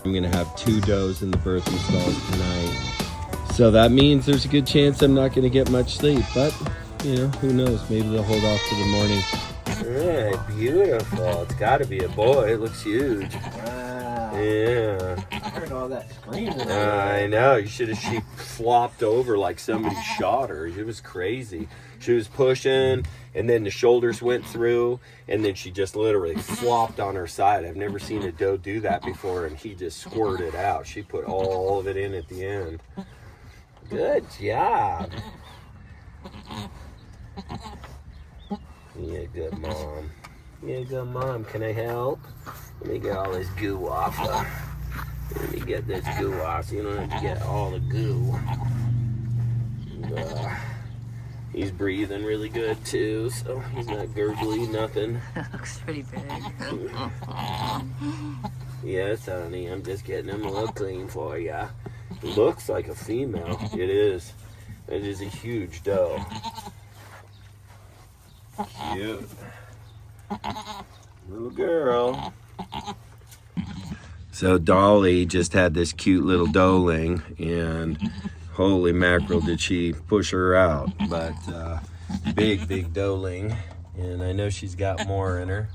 I'm gonna have 2 does in the birthing stalls tonight. So that means there's a good chance I'm not gonna get much sleep, but you know, who knows? Maybe they'll hold off to the morning. All right, beautiful. It's gotta be a boy. It looks huge. Wow. Yeah. I heard all that screaming. I know. She flopped over like somebody shot her. It was crazy. She was pushing, and then the shoulders went through, and then she just literally flopped on her side. I've never seen a doe do that before, and he just squirted out. She put all of it in at the end. Good job. Yeah, good mom. Yeah, good mom. Can I help? Let me get all this goo off. Let me get this goo off so you don't have to get all the goo. He's breathing really good too, so he's not gurgly, nothing. That looks pretty big. Yes, honey, I'm just getting him a little clean for ya. Looks like a female. It is. It is a huge doe. Cute. Little girl. So Dolly just had this cute little doeling, and holy mackerel did she push her out. But big doeling, and I know she's got more in her,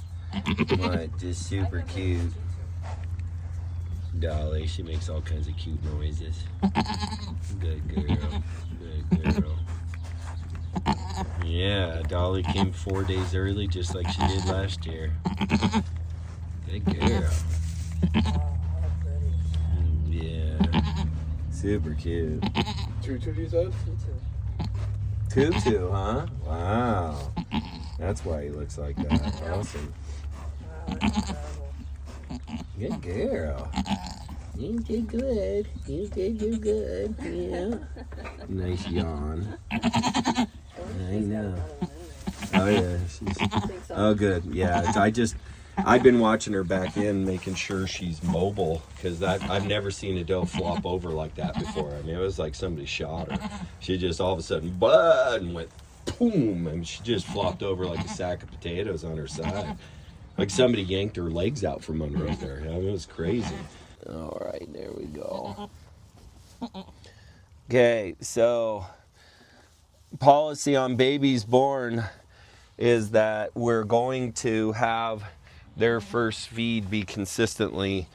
but just super cute. Dolly, she makes all kinds of cute noises. Good girl. Good girl. Yeah, Dolly came 4 days early, just like she did last year. Good girl. Yeah. Super cute. Tutu, you said? Tutu, huh? Wow. That's why he looks like that. Awesome. Good girl. You did good. You did good. Yeah. Nice yawn. I know. Oh yeah. Oh good. Yeah. I've been watching her back in, making sure she's mobile, because I've never seen a doe flop over like that before. I mean, it was like somebody shot her. She just all of a sudden, and went boom, and she just flopped over like a sack of potatoes on her side. Like somebody yanked her legs out from under there. I mean, it was crazy. All right, there we go. Okay, so policy on babies born is that we're going to have their first feed be consistently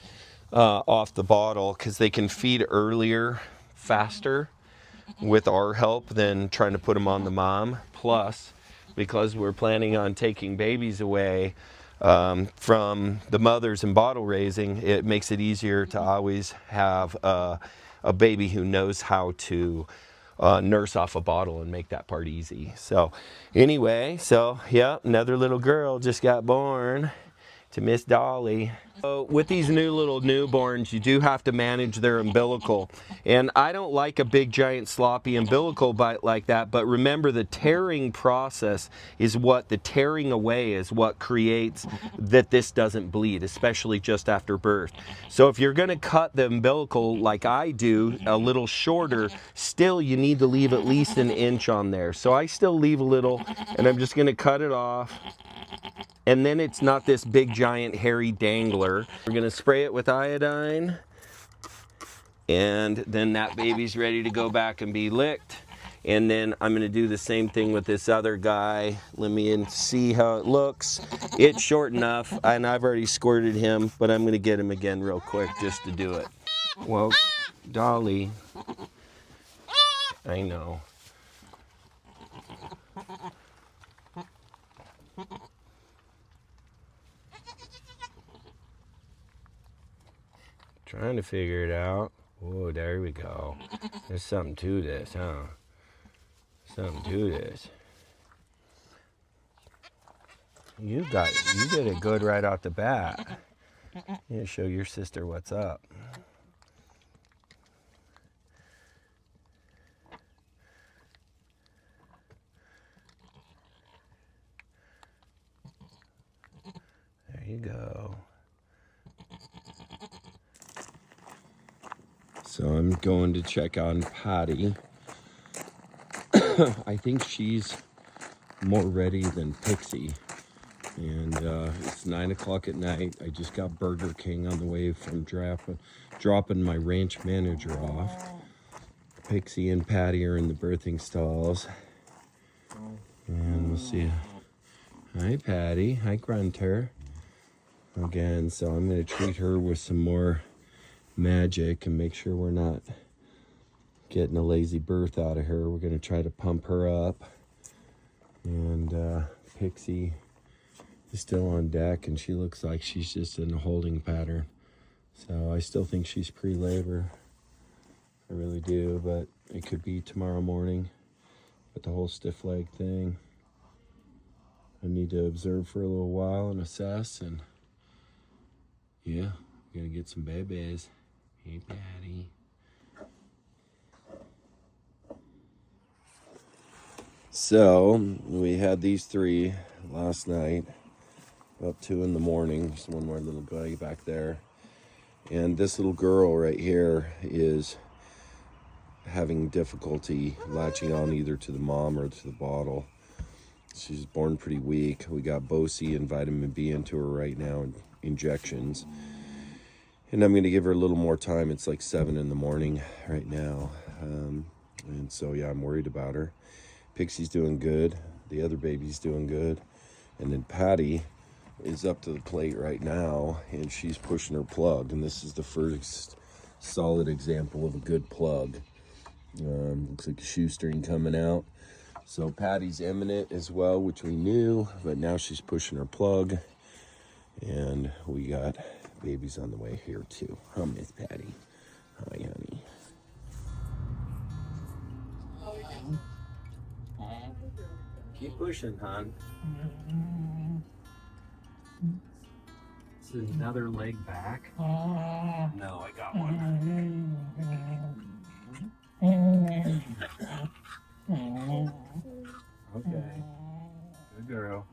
off the bottle, because they can feed earlier, faster with our help than trying to put them on the mom. Plus, because we're planning on taking babies away from the mothers and bottle raising, it makes it easier to always have a baby who knows how to nurse off a bottle and make that part easy. So anyway, yeah, another little girl just got born to Miss Dolly. So with these new little newborns, you do have to manage their umbilical. And I don't like a big giant sloppy umbilical bite like that, but remember, the tearing process is what, the tearing away is what creates that this doesn't bleed, especially just after birth. So if you're gonna cut the umbilical like I do, a little shorter, still you need to leave at least an inch on there. So I still leave a little, and I'm just gonna cut it off. And then it's not this big giant hairy dangler. We're gonna spray it with iodine, and then that baby's ready to go back and be licked. And then I'm gonna do the same thing with this other guy. Let me see how it looks. It's short enough, and I've already squirted him, but I'm gonna get him again real quick just to do it. Well, Dolly, I know. Trying to figure it out. Oh, there we go. There's something to this, huh? Something to this. You did it good right off the bat. You show your sister what's up. There you go. So I'm going to check on Patty. I think she's more ready than Pixie. And it's 9 o'clock at night. I just got Burger King on the way from dropping my ranch manager off. Pixie and Patty are in the birthing stalls. And we'll see. Hi, Patty. Hi, Grunter. Again, so I'm going to treat her with some more magic and make sure we're not getting a lazy birth out of her. We're going to try to pump her up. And Pixie is still on deck, and she looks like she's just in a holding pattern. So I still think she's pre-labor. I really do, but it could be tomorrow morning. But the whole stiff leg thing, I need to observe for a little while and assess, and yeah, we're gonna get some babies. Hey, Patty. So we had these 3 last night, about 2 in the morning. Just one more little guy back there. And this little girl right here is having difficulty latching on either to the mom or to the bottle. She's born pretty weak. We got Bosie and vitamin B into her right now, injections. And I'm going to give her a little more time. It's like 7 in the morning right now. And so, yeah, I'm worried about her. Pixie's doing good. The other baby's doing good. And then Patty is up to the plate right now, and she's pushing her plug. And this is the first solid example of a good plug. Looks like a shoestring coming out. So Patty's imminent as well, which we knew, but now she's pushing her plug. And we got babies on the way here too. Huh, Miss Patty? Hi, honey. Keep pushing, hon. Is another leg back? No, I got one. Okay. Good girl.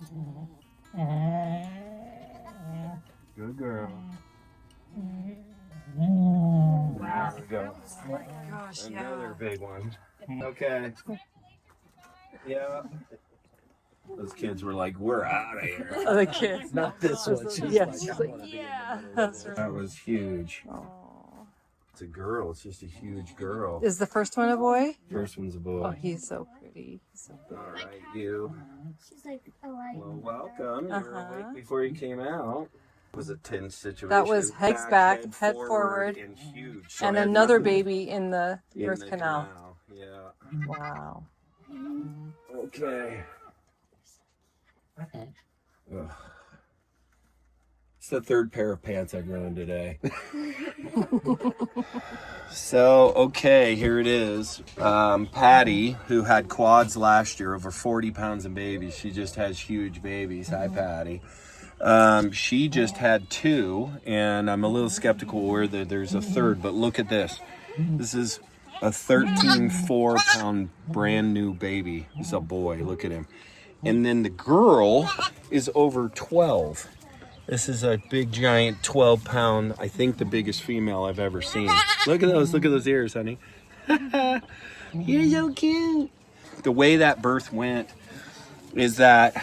Good girl. There we go. Oh my gosh, Another big one. Okay. Yeah. Those kids were like, we're out of here. Oh, the kids. Not this one. She's Yes, like, she's I like, wanna be in the yeah, middle of that's it. right. That was huge. Aw. It's a girl. It's just a huge girl. Is the first one a boy? First one's a boy. Oh, he's so pretty. He's so pretty. All right, you. She's like, oh, I. Well, welcome. You were Uh-huh. awake before you came out. It was a tense situation. That was legs back, head forward, and huge. And I had another nothing baby in the in birth the canal. Yeah. Wow. Okay. Ugh. It's the 3rd pair of pants I've ruined today. So, okay, here it is. Patty, who had quads last year, over 40 pounds in babies. She just has huge babies. Hi, Patty. She just had 2, and I'm a little skeptical whether there's a 3rd, but look at this. This is a 13.4-pound brand new baby. He's a boy. Look at him. And then the girl is over 12. This is a big, giant 12-pound, I think the biggest female I've ever seen. Look at those ears, honey. You're so cute. The way that birth went is that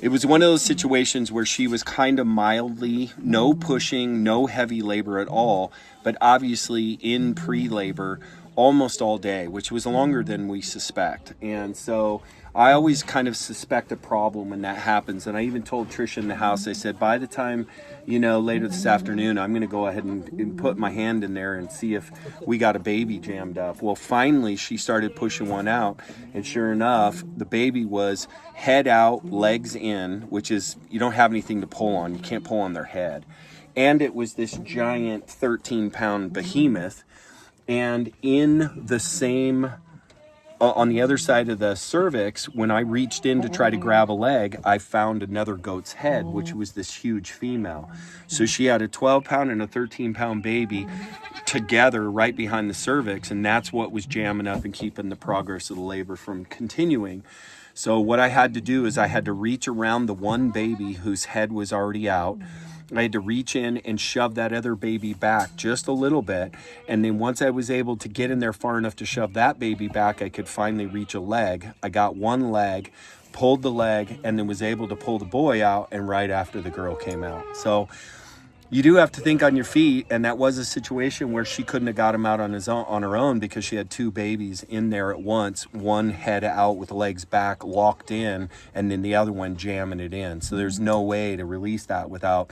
it was one of those situations where she was kind of mildly, no pushing, no heavy labor at all, but obviously in pre-labor almost all day, which was longer than we suspect. And so I always kind of suspect a problem when that happens. And I even told Trisha in the house, I said, by the time, later this afternoon, I'm going to go ahead and put my hand in there and see if we got a baby jammed up. Well, finally, she started pushing one out. And sure enough, the baby was head out, legs in, which is, you don't have anything to pull on. You can't pull on their head. And it was this giant 13-pound behemoth. And in the same, on the other side of the cervix, when I reached in to try to grab a leg, I found another goat's head, which was this huge female. So she had a 12-pound and a 13-pound baby together right behind the cervix, and that's what was jamming up and keeping the progress of the labor from continuing. So what I had to do is I had to reach around the one baby whose head was already out. I had to reach in and shove that other baby back just a little bit. And then once I was able to get in there far enough to shove that baby back, I could finally reach a leg. I got one leg, pulled the leg, and then was able to pull the boy out, and right after the girl came out. So you do have to think on your feet, and that was a situation where she couldn't have got him out on her own because she had 2 babies in there at once, one head out with legs back locked in, and then the other one jamming it in. So there's no way to release that without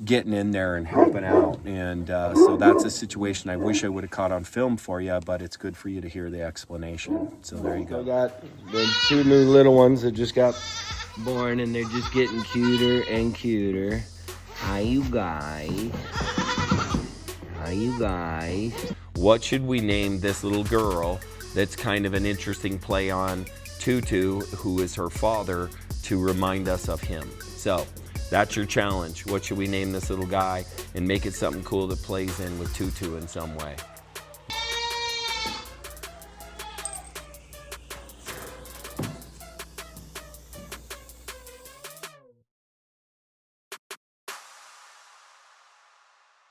getting in there and helping out. And so that's a situation I wish I would have caught on film for you, but it's good for you to hear the explanation. So there you I go. got the 2 new little ones that just got born, and they're just getting cuter and cuter. Hi, you guys. Hi, you guys. What should we name this little girl that's kind of an interesting play on Tutu, who is her father, to remind us of him? So that's your challenge. What should we name this little guy and make it something cool that plays in with Tutu in some way?